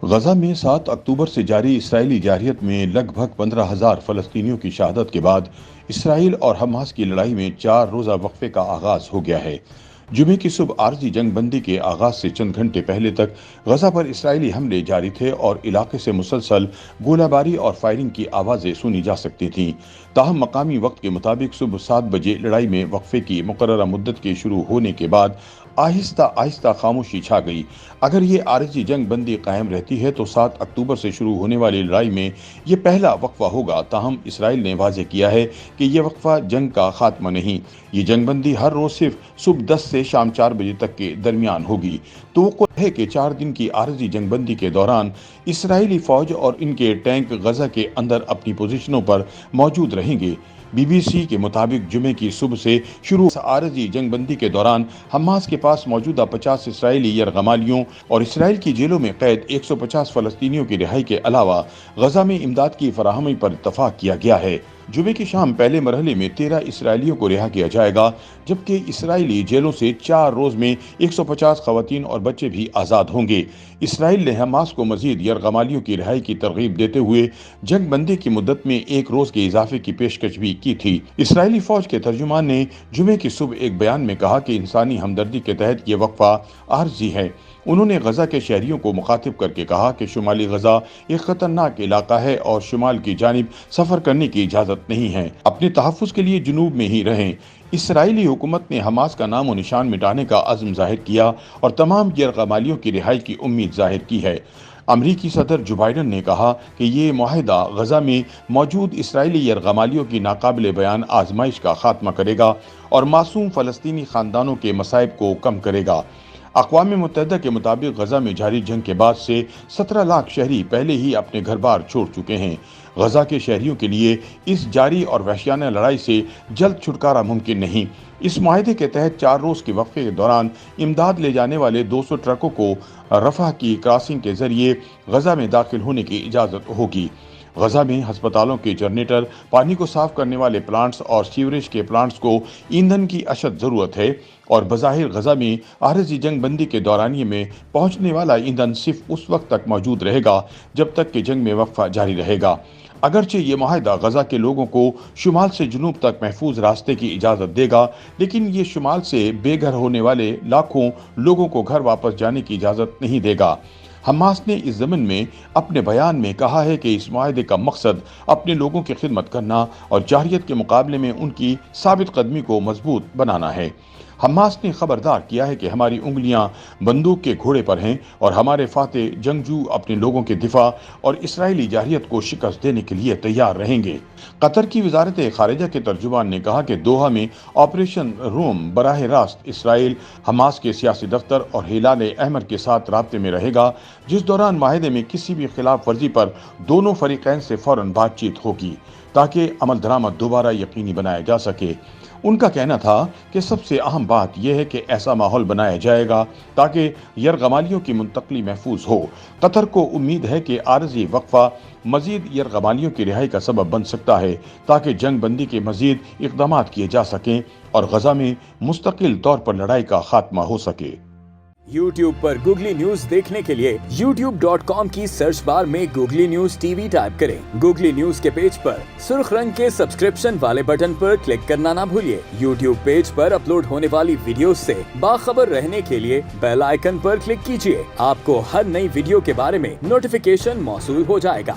غزہ میں 7 اکتوبر سے جاری اسرائیلی جارحیت میں لگ بھگ 15,000 فلسطینیوں کی شہادت کے بعد اسرائیل اور حماس کی لڑائی میں 4 روزہ وقفے کا آغاز ہو گیا ہے۔ جمعے کی صبح عارضی جنگ بندی کے آغاز سے چند گھنٹے پہلے تک غزہ پر اسرائیلی حملے جاری تھے اور علاقے سے مسلسل گولہ باری اور فائرنگ کی آوازیں سنی جا سکتی تھیں۔ تاہم مقامی وقت کے مطابق صبح 7 بجے لڑائی میں وقفے کی مقررہ مدت کے شروع ہونے کے بعد آہستہ آہستہ خاموشی چھا گئی۔ اگر یہ عارضی جنگ بندی قائم رہتی ہے تو 7 اکتوبر سے شروع ہونے والی لڑائی میں یہ پہلا وقفہ ہوگا۔ تاہم اسرائیل نے واضح کیا ہے کہ یہ وقفہ جنگ کا خاتمہ نہیں۔ یہ جنگ بندی ہر روز صرف صبح 10 سے شام 4 بجے تک کے درمیان ہوگی۔ توقع ہے کہ 4 دن کی عارضی جنگ بندی کے دوران اسرائیلی فوج اور ان کے ٹینک غزہ کے اندر اپنی پوزیشنوں پر موجود رہیں گے۔ BBC کے مطابق جمعے کی صبح سے شروع عارضی جنگ بندی کے دوران حماس کے پاس موجودہ 50 اسرائیلی یرغمالیوں اور اسرائیل کی جیلوں میں قید 150 فلسطینیوں کی رہائی کے علاوہ غزہ میں امداد کی فراہمی پر اتفاق کیا گیا ہے۔ جمعے کی شام پہلے مرحلے میں 13 اسرائیلیوں کو رہا کیا جائے گا، جبکہ اسرائیلی جیلوں سے 4 روز میں 150 خواتین اور بچے بھی آزاد ہوں گے۔ اسرائیل نے حماس کو مزید یرغمالیوں کی رہائی کی ترغیب دیتے ہوئے جنگ بندی کی مدت میں 1 روز کے اضافے کی پیشکش بھی کی تھی۔ اسرائیلی فوج کے ترجمان نے جمعے کی صبح ایک بیان میں کہا کہ انسانی ہمدردی کے تحت یہ وقفہ عارضی ہے۔ انہوں نے غزہ کے شہریوں کو مخاطب کر کے کہا کہ شمالی غزہ ایک خطرناک علاقہ ہے اور شمال کی جانب سفر کرنے کی اجازت نہیں ہے۔ اپنے تحفظ کے لیے جنوب میں ہی رہیں۔ اسرائیلی حکومت نے حماس کا نام و نشان مٹانے کا عزم ظاہر کیا اور تمام یرغمالیوں کی رہائی کی امید ظاہر کی ہے۔ امریکی صدر جو بائیڈن نے کہا کہ یہ معاہدہ غزہ میں موجود اسرائیلی یرغمالیوں کی ناقابل بیان آزمائش کا خاتمہ کرے گا اور معصوم فلسطینی خاندانوں کے مصائب کو کم کرے گا۔ اقوام متحدہ کے مطابق غزہ میں جاری جنگ کے بعد سے 17 لاکھ شہری پہلے ہی اپنے گھر بار چھوڑ چکے ہیں۔ غزہ کے شہریوں کے لیے اس جاری اور وحشیانہ لڑائی سے جلد چھٹکارا ممکن نہیں۔ اس معاہدے کے تحت 4 روز کے وقفے کے دوران امداد لے جانے والے 200 ٹرکوں کو رفح کی کراسنگ کے ذریعے غزہ میں داخل ہونے کی اجازت ہوگی۔ غزہ میں ہسپتالوں کے جنریٹر، پانی کو صاف کرنے والے پلانٹس اور سیوریج کے پلانٹس کو ایندھن کی اشد ضرورت ہے، اور بظاہر غزہ میں عارضی جنگ بندی کے دورانیے میں پہنچنے والا ایندھن صرف اس وقت تک موجود رہے گا جب تک کہ جنگ میں وقفہ جاری رہے گا۔ اگرچہ یہ معاہدہ غزہ کے لوگوں کو شمال سے جنوب تک محفوظ راستے کی اجازت دے گا، لیکن یہ شمال سے بے گھر ہونے والے لاکھوں لوگوں کو گھر واپس جانے کی اجازت نہیں دے گا۔ حماس نے اس ضمن میں اپنے بیان میں کہا ہے کہ اس معاہدے کا مقصد اپنے لوگوں کی خدمت کرنا اور جارحیت کے مقابلے میں ان کی ثابت قدمی کو مضبوط بنانا ہے۔ حماس نے خبردار کیا ہے کہ ہماری انگلیاں بندوق کے گھوڑے پر ہیں اور ہمارے فاتح جنگجو اپنے لوگوں کے دفاع اور اسرائیلی جارحیت کو شکست دینے کے لیے تیار رہیں گے۔ قطر کی وزارت خارجہ کے ترجمان نے کہا کہ دوحہ میں آپریشن روم براہ راست اسرائیل، حماس کے سیاسی دفتر اور ہلال احمر کے ساتھ رابطے میں رہے گا، جس دوران معاہدے میں کسی بھی خلاف ورزی پر دونوں فریقین سے فوراً بات چیت ہوگی تاکہ عمل درآمد دوبارہ یقینی بنایا جا سکے۔ ان کا کہنا تھا کہ سب سے اہم بات یہ ہے کہ ایسا ماحول بنایا جائے گا تاکہ یرغمالیوں کی منتقلی محفوظ ہو۔ قطر کو امید ہے کہ عارضی وقفہ مزید یرغمالیوں کی رہائی کا سبب بن سکتا ہے تاکہ جنگ بندی کے مزید اقدامات کیے جا سکیں اور غزہ میں مستقل طور پر لڑائی کا خاتمہ ہو سکے۔ YouTube پر گوگلی نیوز دیکھنے کے لیے youtube.com کی سرچ بار میں googly news T V type کریں۔ گوگلی نیوز کے پیج پر سرخ رنگ کے سبسکرپشن والے بٹن پر کلک کرنا نہ بھولیے۔ YouTube پیج پر اپلوڈ ہونے والی ویڈیوز سے باخبر رہنے کے لیے بیل آئیکن پر کلک کیجیے۔ آپ کو ہر نئی ویڈیو کے بارے میں نوٹیفیکیشن موصول ہو جائے گا۔